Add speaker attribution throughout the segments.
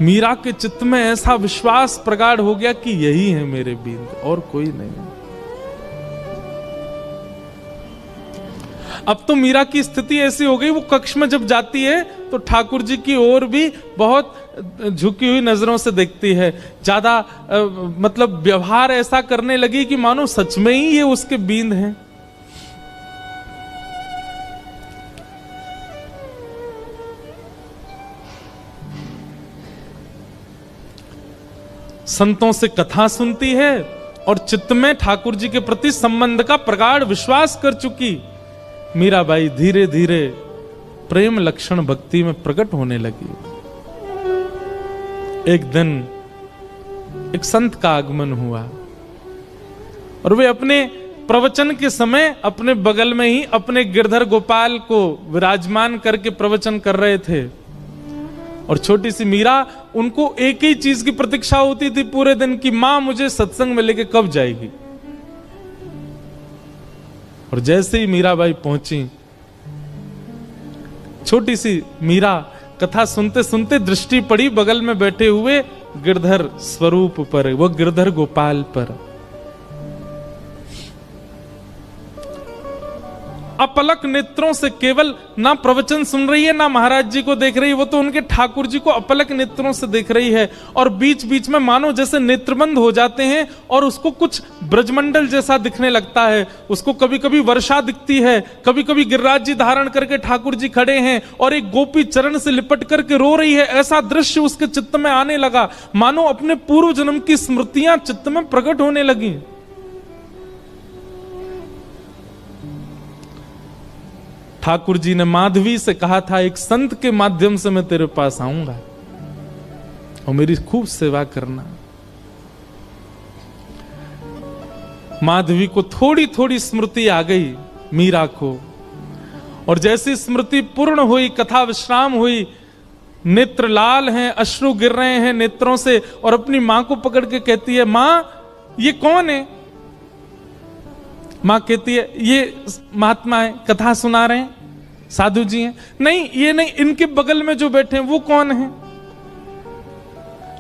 Speaker 1: मीरा के चित्त में ऐसा विश्वास प्रगाढ़ हो गया कि यही है मेरे बिंद, और कोई नहीं। अब तो मीरा की स्थिति ऐसी हो गई, वो कक्ष में जब जाती है तो ठाकुर जी की ओर भी बहुत झुकी हुई नजरों से देखती है, ज्यादा मतलब व्यवहार ऐसा करने लगी कि मानो सच में ही ये उसके बींद हैं। संतों से कथा सुनती है और चित्त में ठाकुर जी के प्रति संबंध का प्रगाढ़ विश्वास कर चुकी मीराबाई धीरे धीरे प्रेम लक्षण भक्ति में प्रकट होने लगी। एक दिन एक संत का आगमन हुआ और वे अपने प्रवचन के समय अपने बगल में ही अपने गिरधर गोपाल को विराजमान करके प्रवचन कर रहे थे, और छोटी सी मीरा, उनको एक ही चीज की प्रतीक्षा होती थी पूरे दिन की, मां मुझे सत्संग में लेके कब जाएगी। और जैसे ही मीराबाई पहुंची, छोटी सी मीरा कथा सुनते सुनते दृष्टि पड़ी बगल में बैठे हुए गिरधर स्वरूप पर, वो गिरधर गोपाल पर। अपलक नेत्रों से केवल ना प्रवचन सुन रही है ना महाराज जी को देख रही है, वो तो उनके ठाकुर जी को अपलक नेत्रों से देख रही है। और बीच बीच में मानो जैसे नेत्रबंद हो जाते हैं और उसको कुछ ब्रजमंडल जैसा दिखने लगता है। उसको कभी कभी वर्षा दिखती है, कभी कभी गिरिराज जी धारण करके ठाकुर जी खड़े हैं और एक गोपी चरण से लिपट करके रो रही है। ऐसा दृश्य उसके चित्त में आने लगा, मानो अपने पूर्व जन्म की स्मृतियां चित्त में प्रकट होने लगी। ठाकुर जी ने माधवी से कहा था, एक संत के माध्यम से मैं तेरे पास आऊंगा और मेरी खूब सेवा करना। माधवी को थोड़ी थोड़ी स्मृति आ गई मीरा को, और जैसी स्मृति पूर्ण हुई, कथा विश्राम हुई, नेत्र लाल हैं, अश्रु गिर रहे हैं नेत्रों से, और अपनी मां को पकड़ के कहती है, मां ये कौन है? मां कहती है, ये महात्मा है, कथा सुना रहे हैं, साधु जी हैं। नहीं, ये नहीं, इनके बगल में जो बैठे हैं वो कौन है?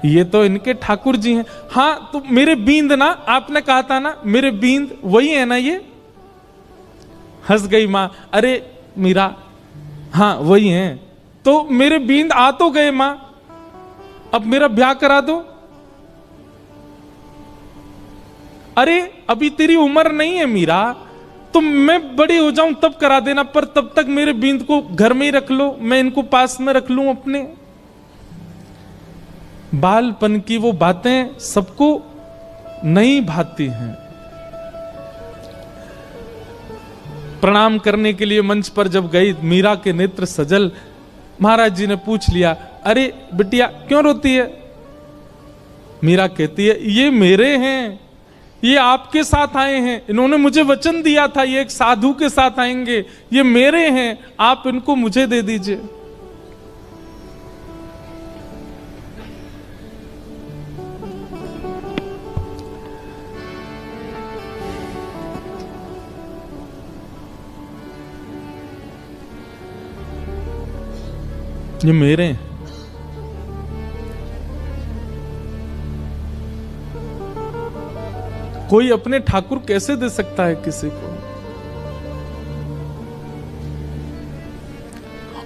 Speaker 1: ये तो इनके ठाकुर जी हैं। हाँ, तो मेरे बींद ना, आपने कहा था ना मेरे बींद, वही है ना ये? हंस गई मां, अरे मीरा, हाँ वही हैं। तो मेरे बींद आ तो गए मां, अब मेरा ब्याह करा दो। अरे अभी तेरी उम्र नहीं है मीरा, तो मैं बड़ी हो जाऊं तब करा देना, पर तब तक मेरे बींद को घर में ही रख लो, मैं इनको पास में रख लूं अपने। बालपन की वो बातें सबको नहीं भाती हैं। प्रणाम करने के लिए मंच पर जब गई, मीरा के नेत्र सजल। महाराज जी ने पूछ लिया, अरे बिटिया क्यों रोती है? मीरा कहती है, ये मेरे हैं, ये आपके साथ आए हैं, इन्होंने मुझे वचन दिया था ये एक साधु के साथ आएंगे, ये मेरे हैं, आप इनको मुझे दे दीजिए। ये मेरे हैं। कोई अपने ठाकुर कैसे दे सकता है किसी को?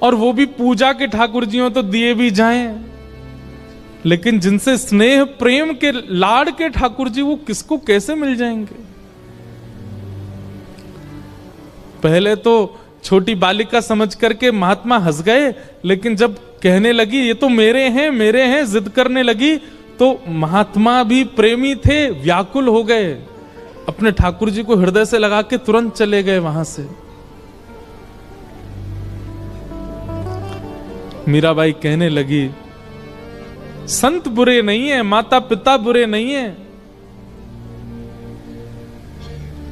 Speaker 1: और वो भी पूजा के ठाकुर जी हो तो दिए भी जाएं, लेकिन जिनसे स्नेह प्रेम के लाड़ के ठाकुर जी, वो किसको कैसे मिल जाएंगे? पहले तो छोटी बालिका समझ करके महात्मा हंस गए, लेकिन जब कहने लगी ये तो मेरे हैं, जिद करने लगी, तो महात्मा भी प्रेमी थे, व्याकुल हो गए, अपने ठाकुर जी को हृदय से लगा के तुरंत चले गए वहां से। मीराबाई कहने लगी, संत बुरे नहीं है, माता पिता बुरे नहीं है,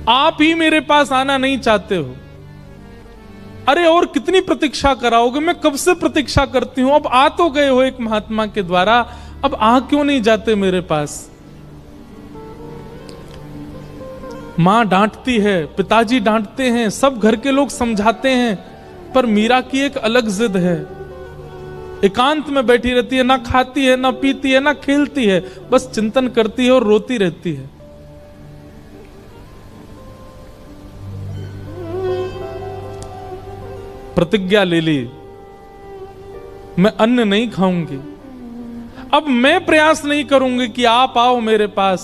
Speaker 1: आप ही मेरे पास आना नहीं चाहते हो। अरे और कितनी प्रतीक्षा कराओगे? मैं कब से प्रतीक्षा करती हूं, अब आ तो गए हो एक महात्मा के द्वारा, अब आ क्यों नहीं जाते मेरे पास? मां डांटती है, पिताजी डांटते हैं, सब घर के लोग समझाते हैं, पर मीरा की एक अलग जिद है, एकांत में बैठी रहती है, ना खाती है, ना पीती है, ना खेलती है, बस चिंतन करती है और रोती रहती है। प्रतिज्ञा ले ली, मैं अन्न नहीं खाऊंगी। अब मैं प्रयास नहीं करूंगी कि आप आओ मेरे पास,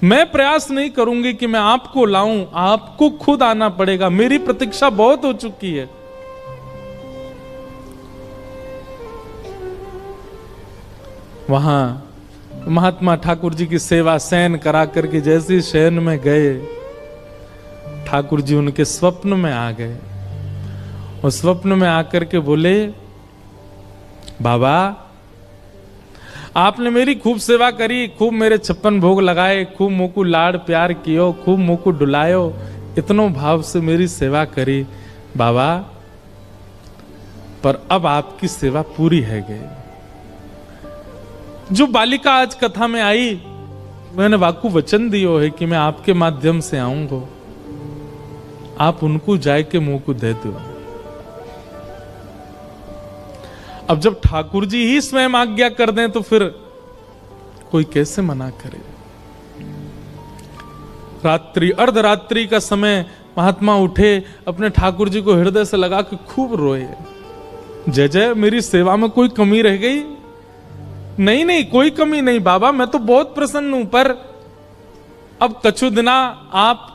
Speaker 1: मैं प्रयास नहीं करूंगी कि मैं आपको लाऊं, आपको खुद आना पड़ेगा, मेरी प्रतीक्षा बहुत हो चुकी है। वहां महात्मा ठाकुर जी की सेवा शयन करा करके जैसे शयन में गए, ठाकुर जी उनके स्वप्न में आ गए और स्वप्न में आकर के बोले, बाबा आपने मेरी खूब सेवा करी, खूब मेरे 56 भोग लगाए, खूब मुझको लाड़ प्यार कियो, खूब मुझको डुलायो, इतनो भाव से मेरी सेवा करी बाबा, पर अब आपकी सेवा पूरी है गई। जो बालिका आज कथा में आई, मैंने वाकु वचन दियो है कि मैं आपके माध्यम से आऊंगा, आप उनको जाए के मुंह को दे दो। अब जब ठाकुर जी ही स्वयं आज्ञा कर दें तो फिर कोई कैसे मना करे। रात्रि अर्धरात्रि का समय महात्मा उठे, अपने ठाकुर जी को हृदय से लगा के खूब रोए, जय जय मेरी सेवा में कोई कमी रह गई? नहीं नहीं कोई कमी नहीं बाबा, मैं तो बहुत प्रसन्न हूं, पर अब कछु दिना आप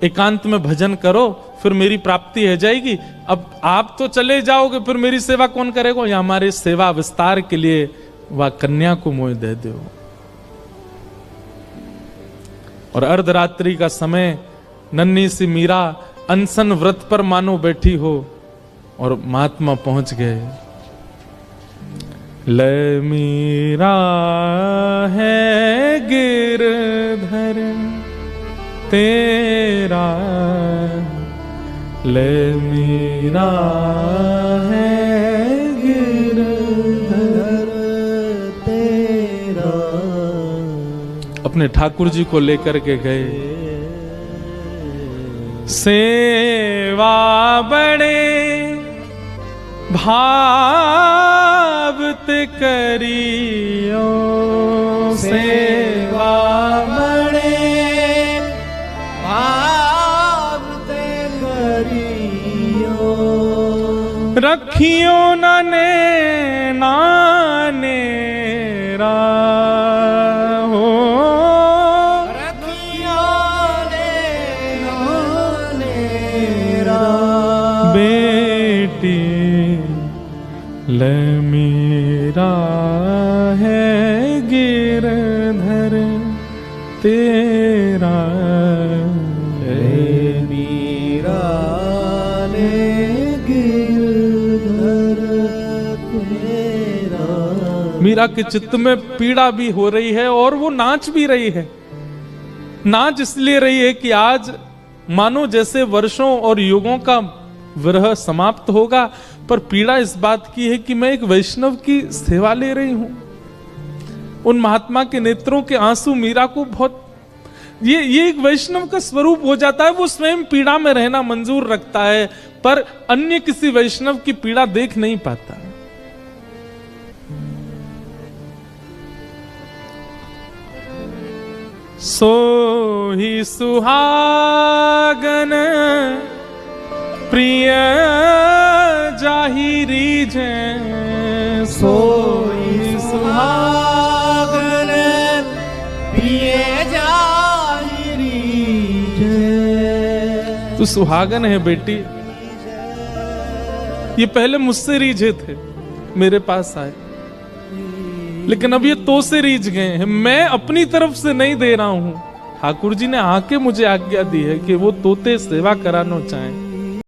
Speaker 1: एकांत में भजन करो, फिर मेरी प्राप्ति हो जाएगी। अब आप तो चले जाओगे, फिर मेरी सेवा कौन करेगा? या हमारे सेवा विस्तार के लिए वह कन्या को मोह दे दो। और अर्धरात्रि का समय, नन्ही सी मीरा अनशन व्रत पर मानो बैठी हो, और महात्मा पहुंच गए। ले मीरा है गिरधर तेरा, ले मीरा है गिरधर तेरा। अपने ठाकुर जी को लेकर के गए। सेवा बड़े भाव ते करियो, सेवा बड़े भाव ते करियो, रखियो नने नानेरा हो, रखियो ने नानेरा, बेटी ले मीरा है गिरधर तेरा, ले मीरा ने गिरधर तेरा। मीरा के चित्त में पीड़ा भी हो रही है और वो नाच भी रही है। नाच इसलिए रही है कि आज मानो जैसे वर्षों और युगों का विरह समाप्त होगा, पर पीड़ा इस बात की है कि मैं एक वैष्णव की सेवा ले रही हूं। उन महात्मा के नेत्रों के आंसू मीरा को बहुत, ये एक वैष्णव का स्वरूप हो जाता है। वो स्वयं पीड़ा में रहना मंजूर रखता है, पर अन्य किसी वैष्णव की पीड़ा देख नहीं पाता। सो ही सुहागन प्रिय जाहिरी जै, सोई सुहागन प्रिय जाहिरी जै। तू सुहागन है बेटी, ये पहले मुझसे रीझे थे, मेरे पास आए, लेकिन अब ये तो से रीझ गए हैं। मैं अपनी तरफ से नहीं दे रहा हूं, ठाकुर जी ने आके मुझे आज्ञा दी है कि वो तोते सेवा कराना चाहें।